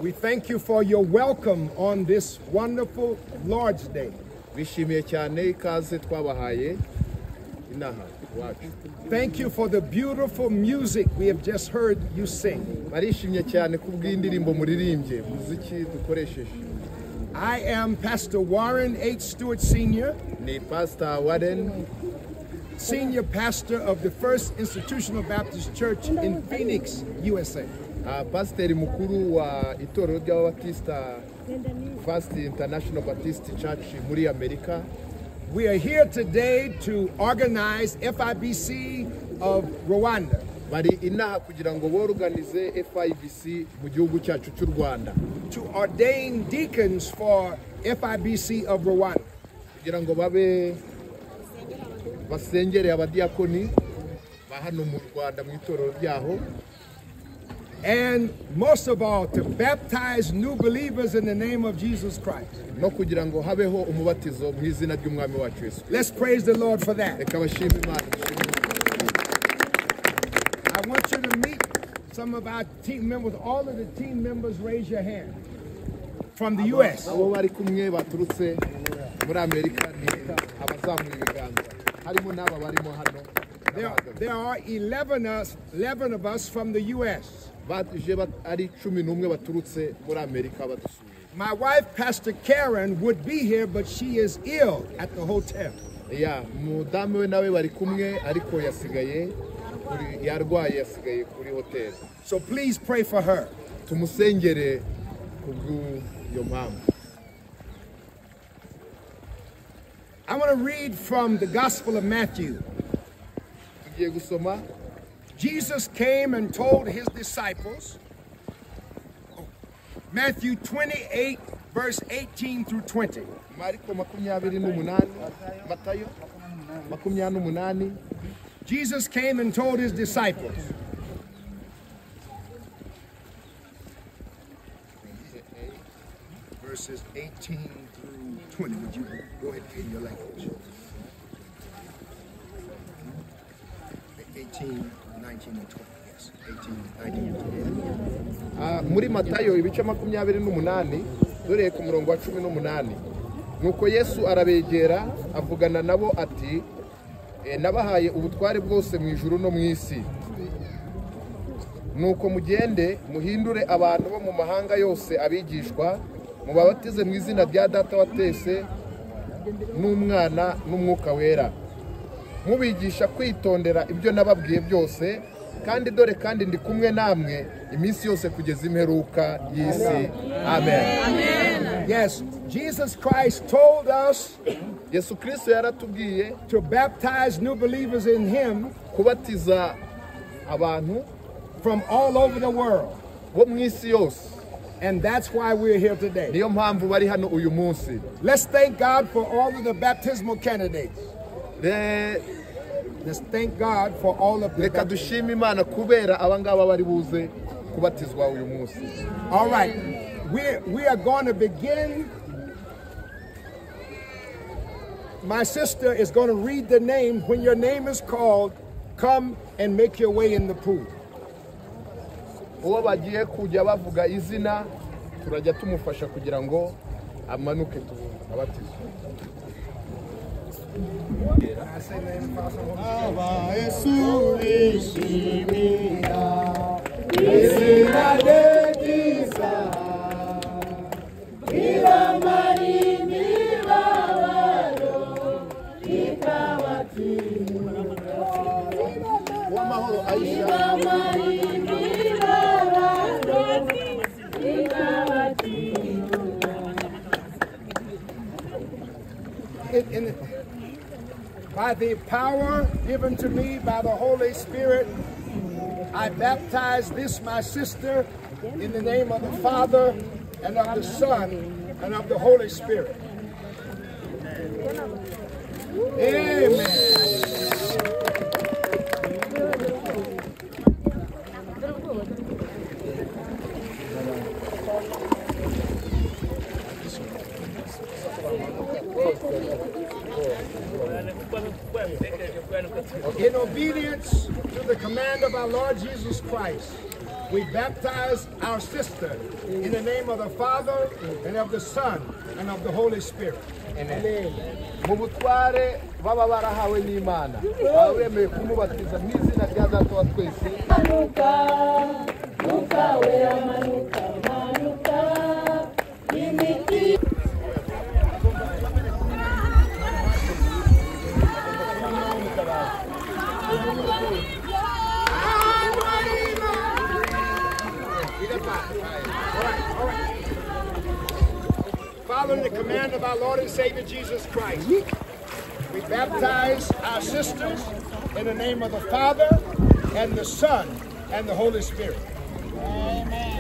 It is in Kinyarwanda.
We thank you for your welcome on this wonderful Lord's Day. Thank you for the beautiful music we have just heard you sing. I am Pastor Warren H. Stewart Sr., Senior Pastor of the First Institutional Baptist Church in Phoenix, USA. Pasiteri mukuru wa itorero ry'ababatista First International Baptist Church muri Amerika. We are here today to organize FIBC of Rwanda. Bari inaha kugira ngo borganize FIBC mu gihugu cyacu cy'u Rwanda. To ordain deacons for FIBC of Rwanda. Kugira ngo babe basengere abadiakoni ba hano mu Rwanda mu itorero ryaho. And most of all, to baptize new believers in the name of Jesus Christ. Let's praise the Lord for that. I want you to meet some of our team members. All of the team members, raise your hand. From the U.S. There are 11 of us from the U.S. My wife, Pastor Karen, would be here, but she is ill at the hotel. So please pray for her. I want to read from the Gospel of Matthew. Jesus came and told his disciples, Matthew 28, verse 18 through 20. Jesus came and told his disciples, verses 18 through 20. Would you go ahead in your language? 18, 19, and 20. Yes, 18, 19, and 20. Muri Matayo ibice 28 dore ku murongo wa 18. Nuko Yesu arabegera avugana nabo ati nabahaye ubutware bwose mu ijuru no mu isi. Nuko mugende muhindure abantu bo mu mahanga yose abigishwa mubabatize mu izina rya Data wa twese n'Umwana n'Umwuka wera. Mubigisha kwitondera ibyo nababwiye byose kandi dore kandi ndi kumwe namwe iminsi yose kugeza imperuka y'isi. Amen. Amen. Yes, Jesus Christ told us Yesu Kristo yaratubwiye to baptize new believers in him kubatiza abantu from all over the world. bo mu isi yose. And that's why we're here today. Niyo mpamvu bari hano uyu munsi. Let's thank God for all of the baptismal candidates. Let's thank God for all of the Reka dushime Imana kubera abangaba bari buze kubatizwa uyu munsi. All right. We are going to begin. My sister is going to read the name. When your name is called, come and make your way in the pool. uwo bagiye kujya bavuga izina turajya tumufasha kugira ngo amanuke tubatizwe. By the power given to me by the Holy Spirit, I baptize this, my sister, in the name of the Father, and of the Son, and of the Holy Spirit. Amen. In obedience to the command of our Lord Jesus Christ, we baptize our sister in the name of the Father, and of the Son, and of the Holy Spirit. Amen. Mu butware baba barahawe n'Imana baba bemeye kumubatiza mu izina rya Data wa twese. Following the command of our Lord and Savior Jesus Christ, we baptize our sisters in the name of the Father, and the Son, and the Holy Spirit. Amen.